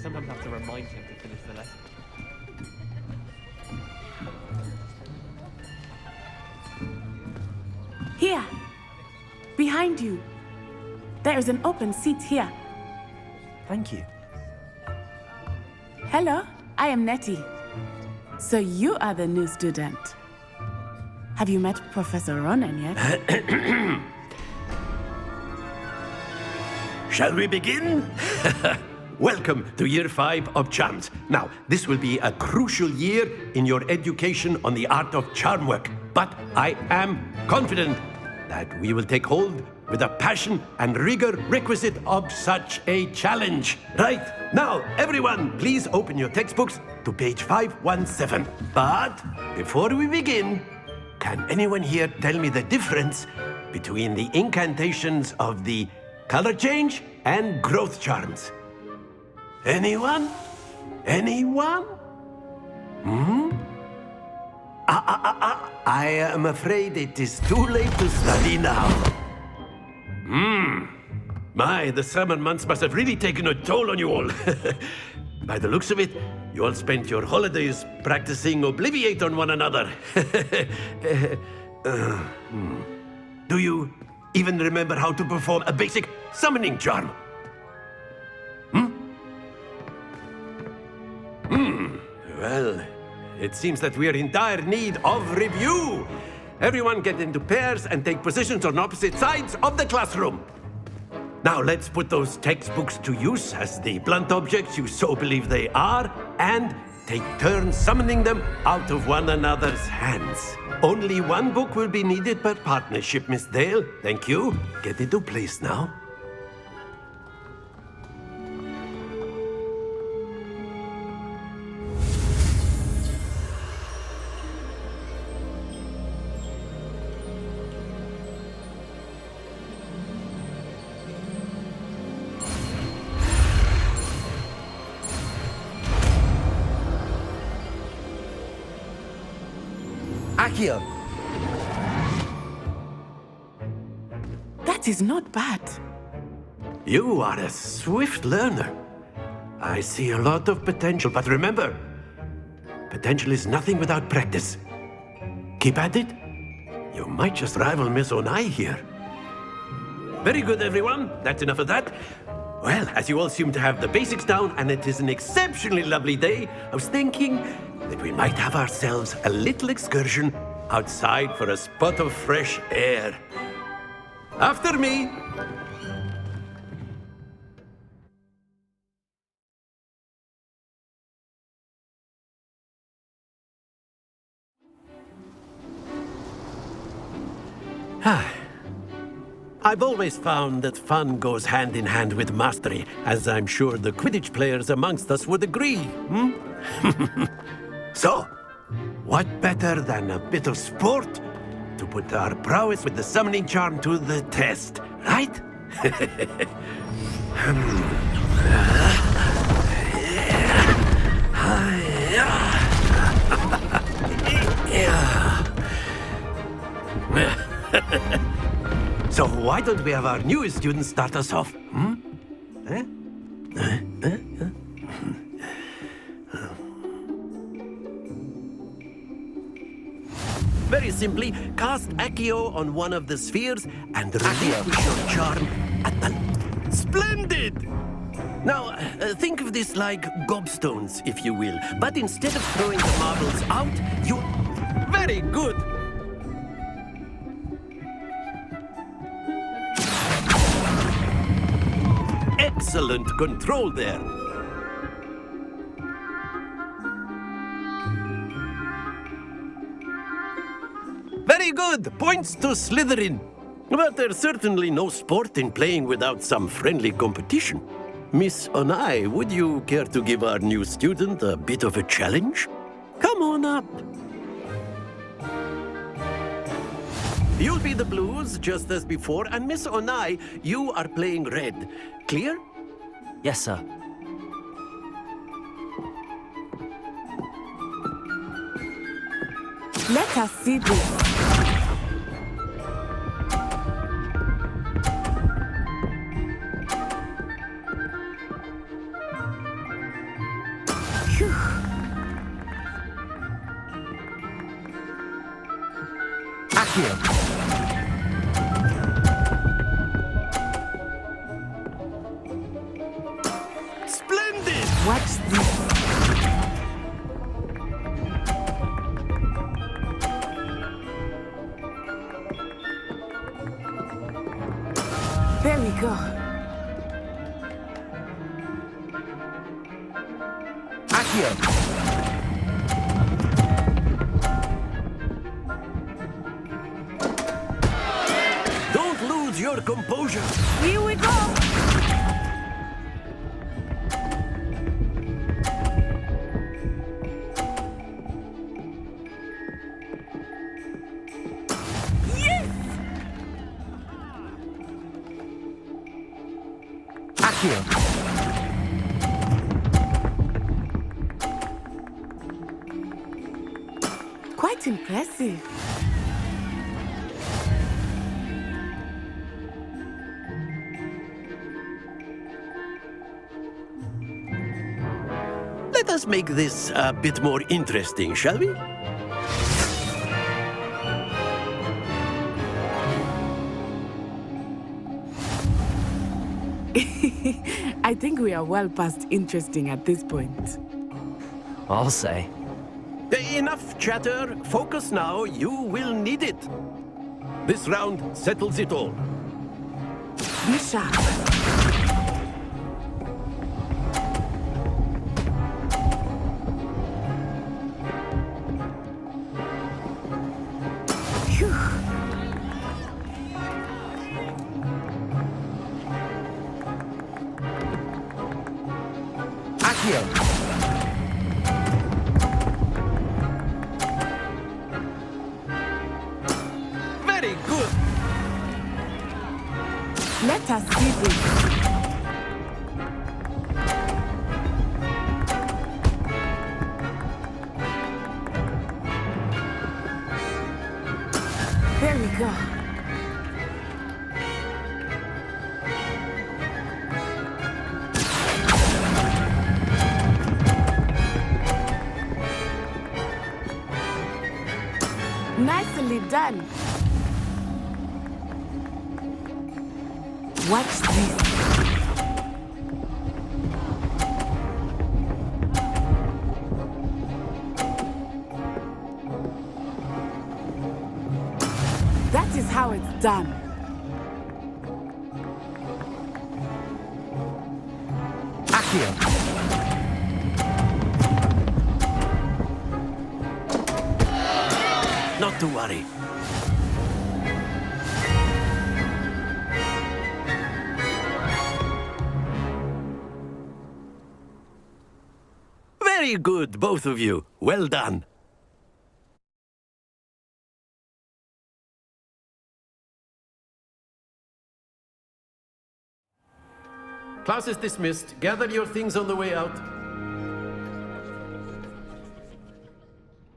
sometimes have to remind him to finish the lesson. Here, behind you. There is an open seat here. Thank you. Hello, I am Nettie. So you are the new student. Have you met Professor Ronan yet? Shall we begin? Welcome to Year 5 of Charms. Now, this will be a crucial year in your education on the art of charm work. But I am confident that we will take hold with the passion and rigor requisite of such a challenge. Right, now, everyone, please open your textbooks to page 517. But before we begin, can anyone here tell me the difference between the incantations of the color change and growth charms? Anyone? Anyone? I am afraid it is too late to study now. My, the summer months must have really taken a toll on you all. By the looks of it, you all spent your holidays practicing Obliviate on one another. Do you even remember how to perform a basic summoning charm? Well, it seems that we are in dire need of review. Everyone get into pairs and take positions on opposite sides of the classroom. Now let's put those textbooks to use as the blunt objects you so believe they are, and take turns summoning them out of one another's hands. Only one book will be needed per partnership, Miss Dale. Thank you. Get into place now. Accio! That is not bad. You are a swift learner. I see a lot of potential, but remember, potential is nothing without practice. Keep at it. You might just rival Miss Onai here. Very good, everyone. That's enough of that. Well, as you all seem to have the basics down, and it is an exceptionally lovely day, I was thinking that we might have ourselves a little excursion outside for a spot of fresh air. After me. I've always found that fun goes hand in hand with mastery, as I'm sure the Quidditch players amongst us would agree. So, what better than a bit of sport to put our prowess with the summoning charm to the test, right? So why don't we have our newest student start us off? Very simply, cast Accio on one of the spheres and relinquish your charm at the... Splendid! Now, think of this like gobstones, if you will. But instead of throwing the marbles out, you... Very good! Excellent control there. Very good. Points to Slytherin. But there's certainly no sport in playing without some friendly competition. Miss Onai, would you care to give our new student a bit of a challenge? Come on up. You'll be the blues, just as before, and Miss Onai, you are playing red. Clear? Yes, sir. Let us see this. Accio. Splendid! Watch this. There we go. Accio. Don't lose your composure. Here we go. Yes! Accio. Quite impressive. Let us make this a bit more interesting, shall we? I think we are well past interesting at this point. I'll say. Enough chatter. Focus now. You will need it. This round settles it all. Be sharp. Phew. Accio. Very good. Let us see this. There we go. Nicely done. Watch this. That is how it's done. Accio. Not to worry. Very good, both of you. Well done. Class is dismissed. Gather your things on the way out.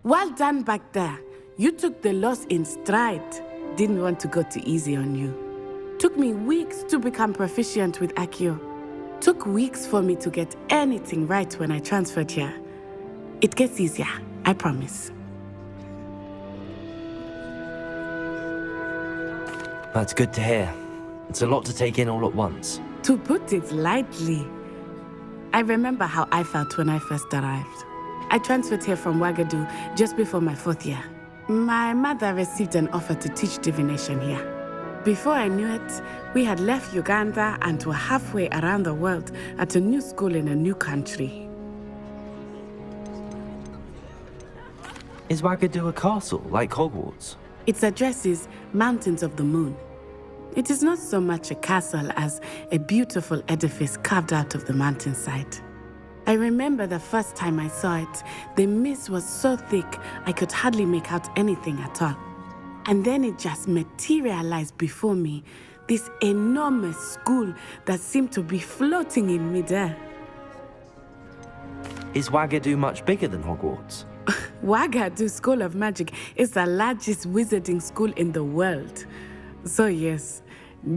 Well done back there. You took the loss in stride. Didn't want to go too easy on you. Took me weeks to become proficient with Accio. Took weeks for me to get anything right when I transferred here. It gets easier, I promise. That's good to hear. It's a lot to take in all at once. To put it lightly, I remember how I felt when I first arrived. I transferred here from Ouagadougou just before my 4th year. My mother received an offer to teach divination here. Before I knew it, we had left Uganda and were halfway around the world at a new school in a new country. Is Ouagadougou a castle, like Hogwarts? Its address is Mountains of the Moon. It is not so much a castle as a beautiful edifice carved out of the mountainside. I remember the first time I saw it, the mist was so thick I could hardly make out anything at all. And then it just materialized before me, this enormous school that seemed to be floating in midair. Is Ouagadougou much bigger than Hogwarts? Ouagadougou School of Magic is the largest wizarding school in the world. So yes,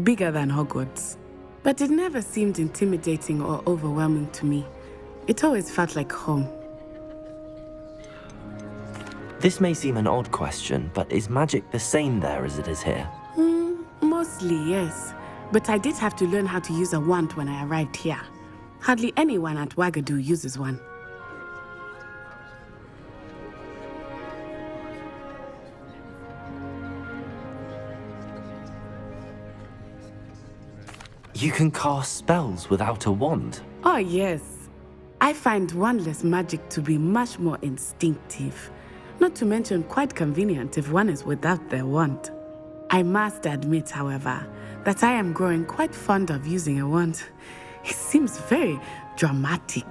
bigger than Hogwarts. But it never seemed intimidating or overwhelming to me. It always felt like home. This may seem an odd question, but is magic the same there as it is here? Mostly, yes. But I did have to learn how to use a wand when I arrived here. Hardly anyone at Wagadu uses one. You can cast spells without a wand. Oh, yes. I find wandless magic to be much more instinctive. Not to mention quite convenient if one is without their wand. I must admit, however, that I am growing quite fond of using a wand. It seems very dramatic.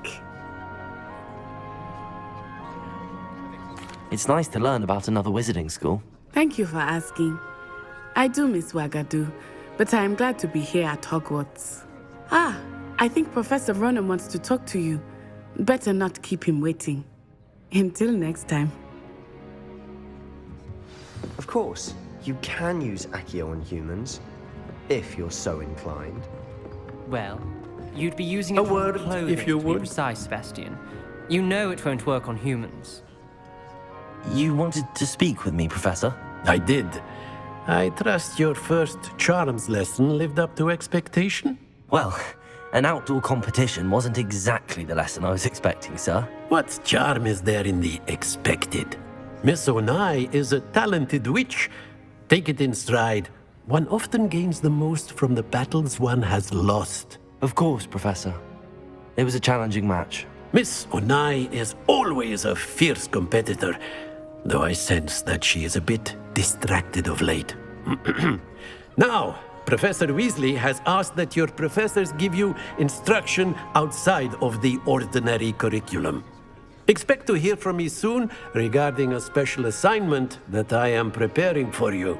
It's nice to learn about another wizarding school. Thank you for asking. I do miss Wagadu, but I am glad to be here at Hogwarts. Ah, I think Professor Ronan wants to talk to you. Better not keep him waiting. Until next time. Of course, you can use Accio on humans, if you're so inclined. Well, you'd be using it A on word, clothing, if you to be would. precise, Sebastian. You know it won't work on humans. You wanted to speak with me, Professor? I did. I trust your first charms lesson lived up to expectation? Well, an outdoor competition wasn't exactly the lesson I was expecting, sir. What charm is there in the expected? Miss Onai is a talented witch. Take it in stride. One often gains the most from the battles one has lost. Of course, Professor. It was a challenging match. Miss Onai is always a fierce competitor, though I sense that she is a bit distracted of late. Now, Professor Weasley has asked that your professors give you instruction outside of the ordinary curriculum. Expect to hear from me soon regarding a special assignment that I am preparing for you.